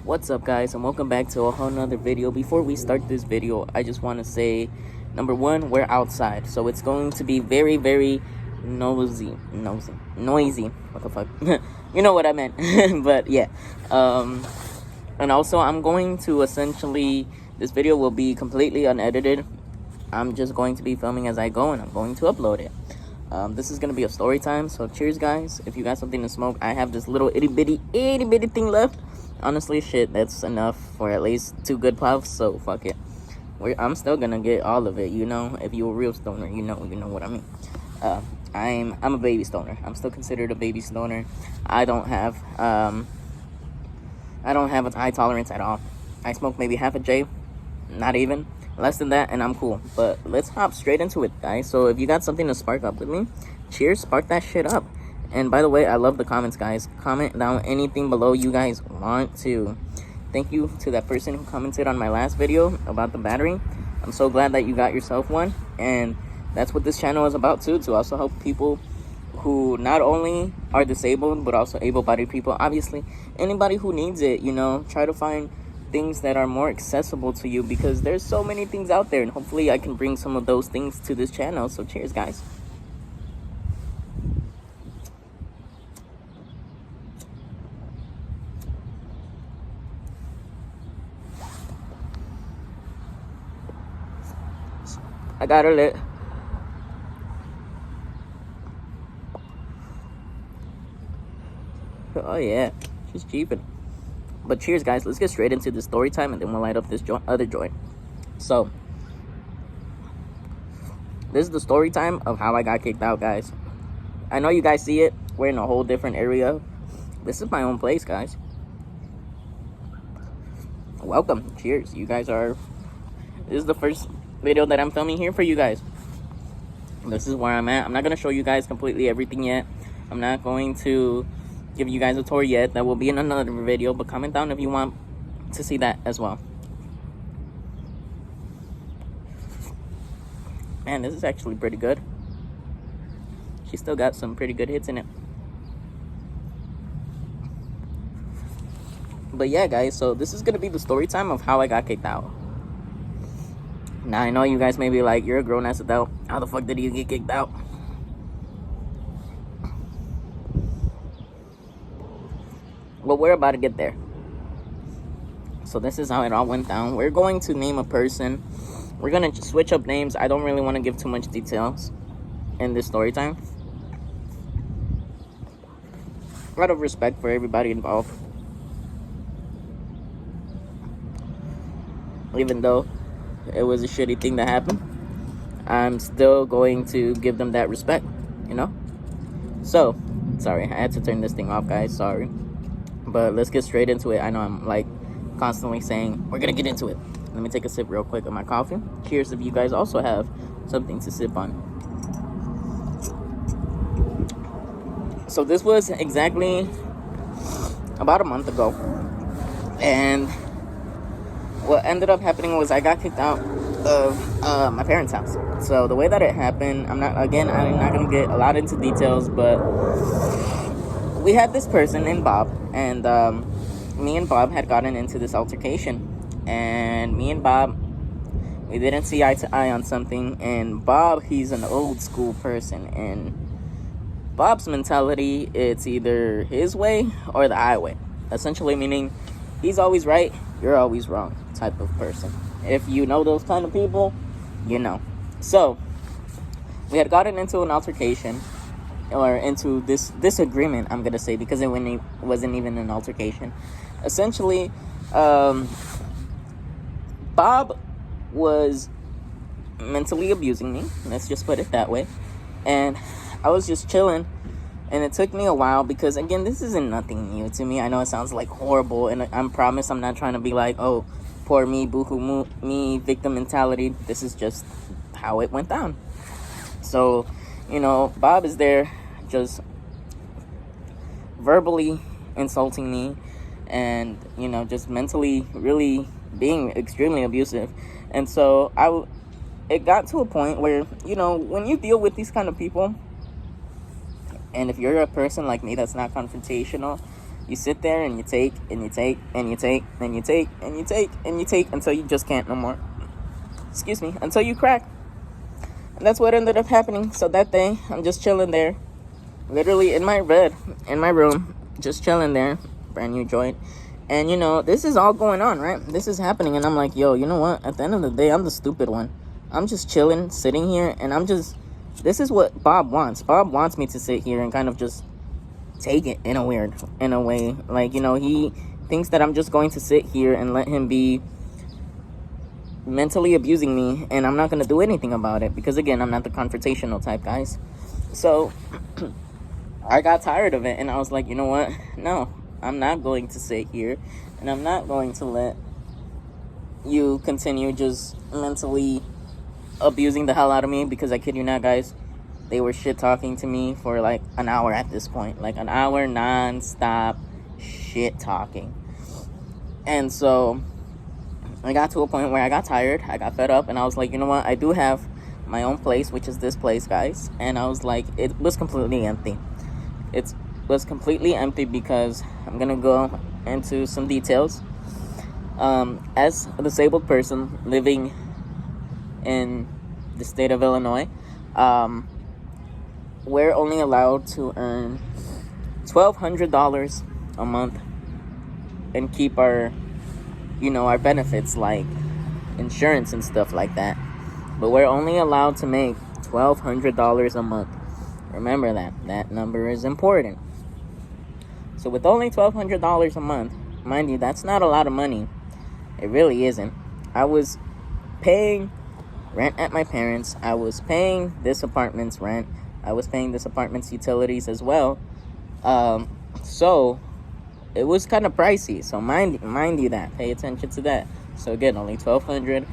What's up, guys, and welcome back to a whole nother video. Before we start this video, I just want to say, number one, we're outside, so it's going to be very noisy. What the fuck? You know what I meant. But yeah, and also I'm going to essentially, this video will be completely unedited. I'm just going to be filming as I go, and I'm going to upload it. This is going to be a story time, so cheers, guys. If you got something to smoke, I have this little itty bitty thing left. Honestly, shit, that's enough for at least 2 good puffs, so fuck it. I'm still gonna get all of it, you know. If you're a real stoner, you know what I mean. I'm a baby stoner. I'm still considered a baby stoner. I don't have a high tolerance at all. I smoke maybe half a J, not even. Less than that, and I'm cool. But let's hop straight into it, guys. So if you got something to spark up with me, cheers, spark that shit up. And by the way, I love the comments, guys. Comment down anything below you guys want to. Thank you to that person who commented on my last video about the battery. I'm so glad that you got yourself one. And that's what this channel is about too, to also help people who not only are disabled, but also able-bodied people. Obviously, anybody who needs it, you know, try to find things that are more accessible to you, because there's so many things out there, and hopefully I can bring some of those things to this channel. So cheers, guys. I got her lit. Oh yeah, she's cheaping. But cheers, guys. Let's get straight into the story time, and then we'll light up this other joint. So this is the story time of how I got kicked out, guys. I know you guys see it. We're in a whole different area. This is my own place, guys. Welcome. Cheers. You guys are... This is the first video that I'm filming here for you guys. This is where I'm at. I'm not going to show you guys completely everything yet. I'm not going to give you guys a tour yet. That will be in another video, but comment down if you want to see that as well. Man, this is actually pretty good. She still got some pretty good hits in it. But yeah, guys, so this is going to be the story time of how I got kicked out. Now, I know you guys may be like, you're a grown-ass adult. How the fuck did you get kicked out? Well, we're about to get there. So this is how it all went down. We're going to name a person. We're going to switch up names. I don't really want to give too much details in this story time, out of respect for everybody involved. Even though it was a shitty thing that happened, I'm still going to give them that respect, you know? So, sorry, I had to turn this thing off, guys, sorry. But let's get straight into it. I know I'm, like, constantly saying, we're gonna get into it. Let me take a sip real quick of my coffee. Cheers if you guys also have something to sip on. So this was exactly about a month ago. And what ended up happening was I got kicked out of my parents' house. So the way that it happened, I'm not gonna get a lot into details, but we had this person named Bob, and me and Bob had gotten into this altercation, and me and Bob, we didn't see eye to eye on something. And Bob, he's an old school person, and Bob's mentality, it's either his way or the highway, essentially meaning he's always right, you're always wrong type of person. If you know those kind of people, you know. So we had gotten into an altercation, or into this disagreement, I'm gonna say, because it wasn't even an altercation. Essentially, Bob was mentally abusing me, let's just put it that way, and I was just chilling. And it took me a while, because again, this isn't nothing new to me. I know it sounds like horrible, and I promise I'm not trying to be like, oh, poor me, boo-hoo me, victim mentality. This is just how it went down. So, you know, Bob is there just verbally insulting me, and, you know, just mentally really being extremely abusive. And so it got to a point where, you know, when you deal with these kind of people, and if you're a person like me that's not confrontational, You sit there and you take and you take and you take and you take and you take and you take until you just can't no more. Excuse me, until you crack. And that's what ended up happening. So that day, I'm just chilling there, literally in my bed, in my room, just chilling there, brand new joint. And, this is all going on, right? This is happening, and I'm like, yo, you know what? At the end of the day, I'm the stupid one. I'm just chilling, sitting here, and this is what Bob wants. Bob wants me to sit here and kind of just take it in a way. Like, he thinks that I'm just going to sit here and let him be mentally abusing me, and I'm not going to do anything about it, because, again, I'm not the confrontational type, guys. So I got tired of it, and I was like, you know what? No, I'm not going to sit here, and I'm not going to let you continue just mentally abusing the hell out of me, because I kid you not, guys, they were shit talking to me for like an hour at this point, like an hour non-stop shit talking. And so I got to a point where I got tired, I got fed up, and I was like, you know what, I do have my own place, which is this place, guys. And I was like, it was completely empty. It was completely empty because I'm gonna go into some details. As a disabled person living in the state of Illinois, we're only allowed to earn $1,200 a month and keep our benefits like insurance and stuff like that. But we're only allowed to make $1,200 a month. Remember that number is important. So with only $1,200 a month, mind you, that's not a lot of money. It really isn't. I was paying rent at my parents'. I was paying this apartment's rent. I was paying this apartment's utilities as well. So it was kind of pricey. So mind you that. Pay attention to that. So again, only $1,200,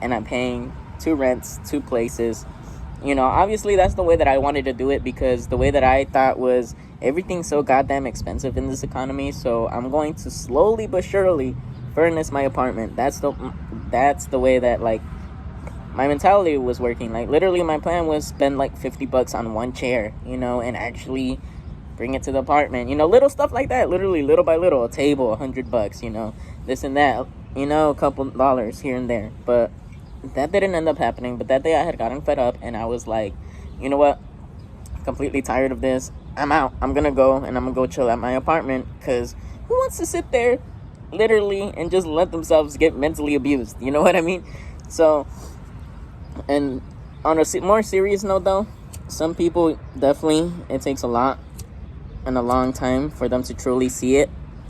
and I'm paying 2 rents, 2 places. Obviously that's the way that I wanted to do it, because the way that I thought was everything's so goddamn expensive in this economy. So I'm going to slowly but surely furnish my apartment. That's the way that like my mentality was working. Like literally my plan was spend like $50 on one chair, and actually bring it to the apartment. Little stuff like that. Literally little by little, a table, $100, this and that, a couple dollars here and there. But that didn't end up happening. But that day I had gotten fed up, and I was like, you know what? Completely tired of this. I'm out. I'm gonna go, and I'm gonna go chill at my apartment, because who wants to sit there literally and just let themselves get mentally abused? You know what I mean? So, and on a more serious note though, some people definitely, it takes a lot and a long time for them to truly see it.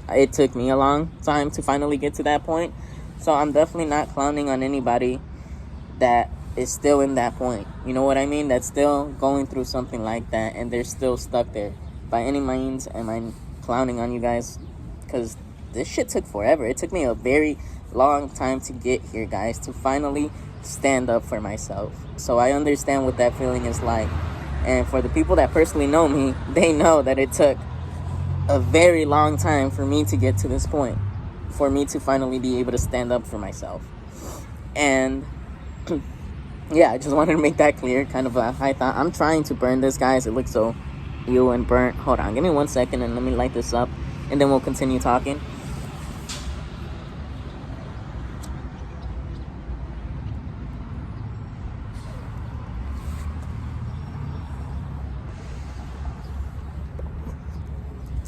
It took me a long time to finally get to that point. So I'm definitely not clowning on anybody that is still in that point. You know what I mean? That's still going through something like that, and they're still stuck there. By any means am I clowning on you guys, because this shit took forever. It took me a very long time to get here, guys, to finally stand up for myself. So I understand what that feeling is like. And for the people that personally know me, they know that it took a very long time for me to get to this point, for me to finally be able to stand up for myself. And yeah, I just wanted to make that clear. Kind of a high thought. I'm trying to burn this, guys. It looks so ew and burnt. Hold on, give me 1 second and let me light this up, and then we'll continue talking.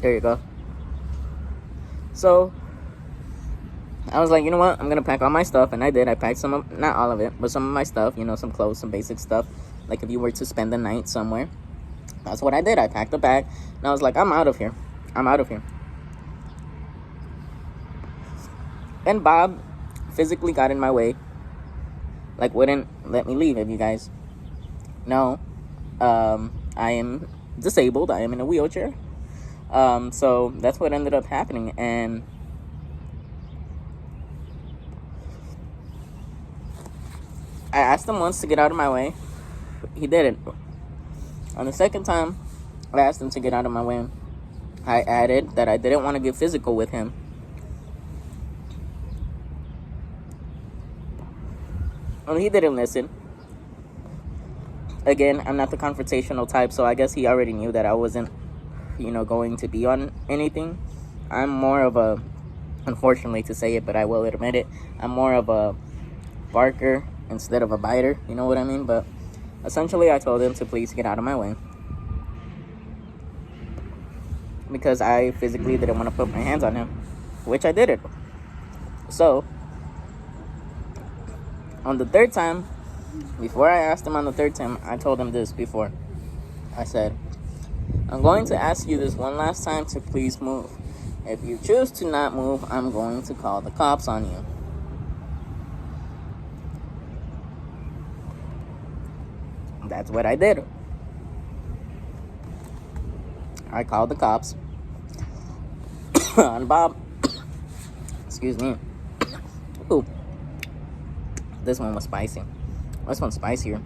There you go. So I was like, you know what? I'm going to pack all my stuff. And I did. I packed some of, not all of it, but some of my stuff, some clothes, some basic stuff. Like if you were to spend the night somewhere. That's what I did. I packed a bag. And I was like, I'm out of here. I'm out of here. And Bob physically got in my way. Like wouldn't let me leave, if you guys know. I am disabled. I am in a wheelchair. So that's what ended up happening. And I asked him once to get out of my way. He didn't. On the second time I asked him to get out of my way, I added that I didn't want to get physical with him. Well, he didn't listen. Again, I'm not the confrontational type, so I guess he already knew that I wasn't, going to be on anything. I'm more of a, unfortunately to say it, but I will admit it, I'm more of a barker instead of a biter, you know what I mean? But essentially I told him to please get out of my way, because I physically didn't want to put my hands on him, which I did it. So on the third time, before I asked him on the third time, I told him this before. I said, I'm going to ask you this one last time to please move. If you choose to not move, I'm going to call the cops on you. That's what I did. I called the cops on Bob. Excuse me. Ooh. This one was spicy. This one's spicier.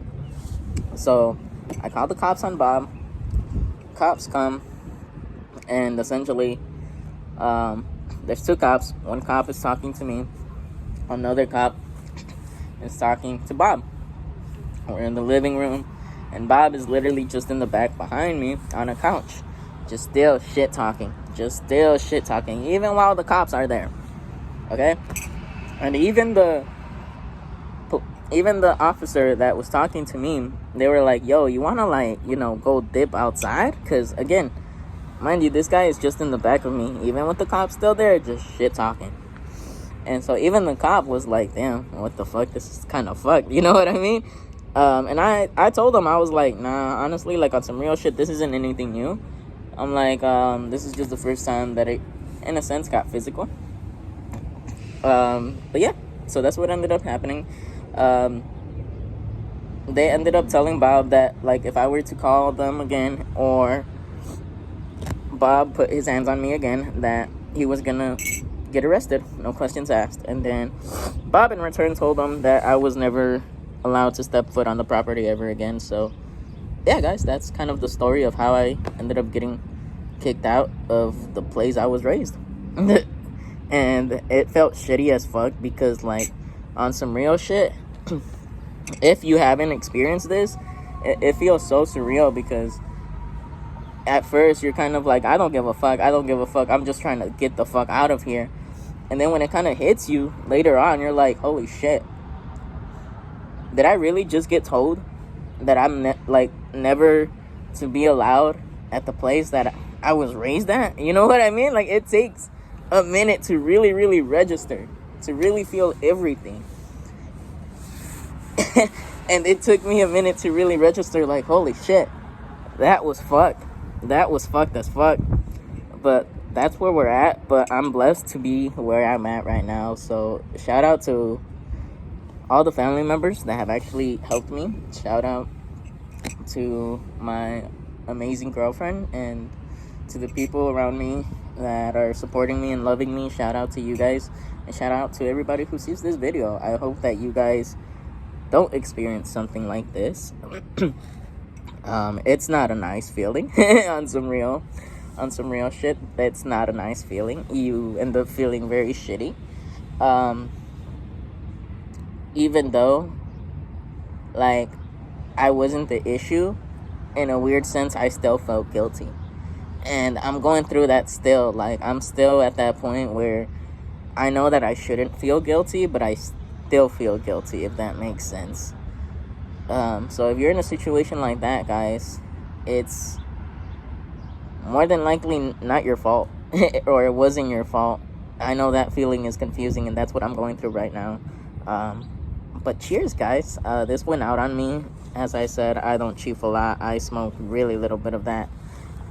So I called the cops on Bob. Cops come, and essentially there's two cops. One cop is talking to me, another cop is talking to Bob. We're in the living room, and Bob is literally just in the back behind me on a couch, just still shit talking, even while the cops are there. Okay? And even the officer that was talking to me, they were like, yo, you want to, like, you know, go dip outside? Because, again, mind you, this guy is just in the back of me. Even with the cops still there, just shit talking. And so even the cop was like, damn, what the fuck? This is kind of fucked. You know what I mean? And I told him, I was like, nah, honestly, like, on some real shit, this isn't anything new. I'm like, this is just the first time that it, in a sense, got physical. But yeah, so that's what ended up happening. They ended up telling Bob that, like, if I were to call them again, or Bob put his hands on me again, that he was gonna get arrested, no questions asked. And then Bob in return told them that I was never allowed to step foot on the property ever again. So yeah, guys, that's kind of the story of how I ended up getting kicked out of the place I was raised. And it felt shitty as fuck, because, like, on some real shit, if you haven't experienced this, it feels so surreal, because at first you're kind of like, I don't give a fuck, I'm just trying to get the fuck out of here. And then when it kind of hits you later on, you're like, holy shit, did I really just get told that I'm never to be allowed at the place that I was raised at? You know what I mean? Like, it takes a minute to really, really register, to really feel everything. And it took me a minute to really register, like, holy shit, that was fucked as fuck. But that's where we're at. But I'm blessed to be where I'm at right now. So shout out to all the family members that have actually helped me. Shout out to my amazing girlfriend, and to the people around me that are supporting me and loving me. Shout out to you guys, and shout out to everybody who sees this video. I hope that you guys don't experience something like this. It's not a nice feeling. on some real shit, it's not a nice feeling. You end up feeling very shitty. Even though, like, I wasn't the issue, in a weird sense, I still felt guilty. And I'm going through that still. Like, I'm still at that point where I know that I shouldn't feel guilty, but I still feel guilty, if that makes sense. So if you're in a situation like that, guys, it's more than likely not your fault. Or it wasn't your fault. I know that feeling is confusing, and that's what I'm going through right now. But cheers, guys. This went out on me. As I said, I don't chief a lot. I smoke really little bit of that.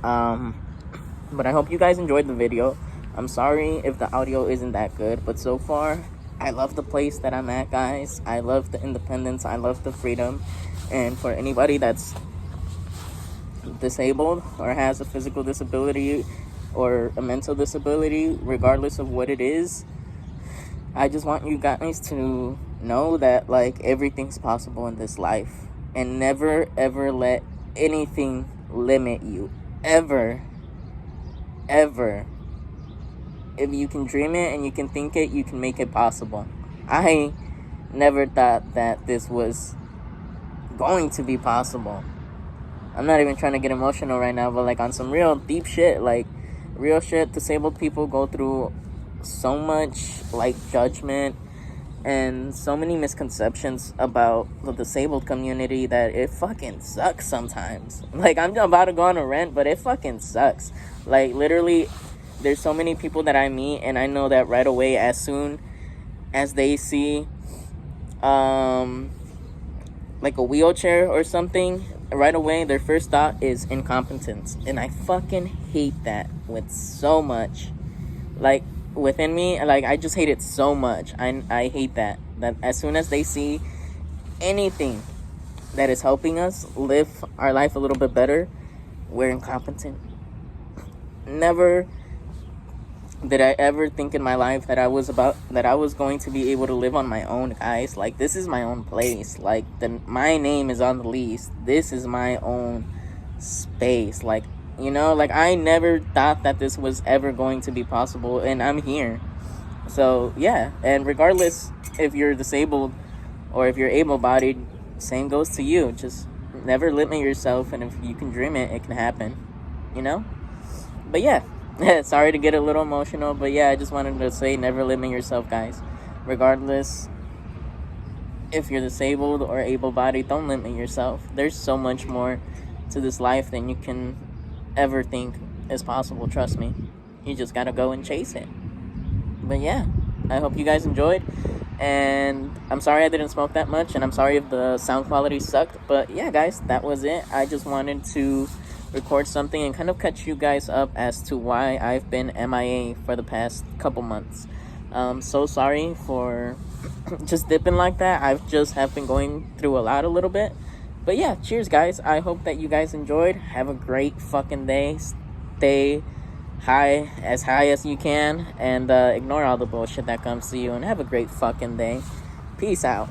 But I hope you guys enjoyed the video. I'm sorry if the audio isn't that good, but so far, I love the place that I'm at, guys. I love the independence. I love the freedom. And for anybody that's disabled or has a physical disability or a mental disability, regardless of what it is, I just want you guys to know that, like, everything's possible in this life. And never, ever let anything limit you. Ever. Ever. If you can dream it and you can think it, you can make it possible. I never thought that this was going to be possible. I'm not even trying to get emotional right now, but, like, on some real deep shit, like, Real shit, disabled people go through so much, like, judgment and so many misconceptions about the disabled community that it fucking sucks sometimes. Like, I'm about to go on a rant, but it fucking sucks. Like, literally, there's so many people that I meet, and I know that right away, as soon as they see, like, a wheelchair or something, right away, their first thought is incompetence. And I fucking hate that with so much. Like, within me, like, I just hate it so much. I hate that as soon as they see anything that is helping us live our life a little bit better, we're incompetent. Never did I ever think in my life that I was going to be able to live on my own, guys. Like, this is my own place. Like, my name is on the lease. This is my own space. Like, you know, like, I never thought that this was ever going to be possible, and I'm here. So, yeah, and regardless if you're disabled or if you're able-bodied, same goes to you. Just never limit yourself, and if you can dream it, it can happen, you know? But, yeah, sorry to get a little emotional, but, yeah, I just wanted to say never limit yourself, guys. Regardless if you're disabled or able-bodied, don't limit yourself. There's so much more to this life than you can ever think is possible. Trust me, you just gotta go and chase it. But yeah, I hope you guys enjoyed, and I'm sorry I didn't smoke that much, and I'm sorry if the sound quality sucked, but yeah, guys, that was it. I just wanted to record something and kind of catch you guys up as to why I've been MIA for the past couple months. So sorry for just dipping like that. I've just have been going through a little bit. But yeah, cheers, guys. I hope that you guys enjoyed. Have a great fucking day. Stay high as you can, and ignore all the bullshit that comes to you, and have a great fucking day. Peace out.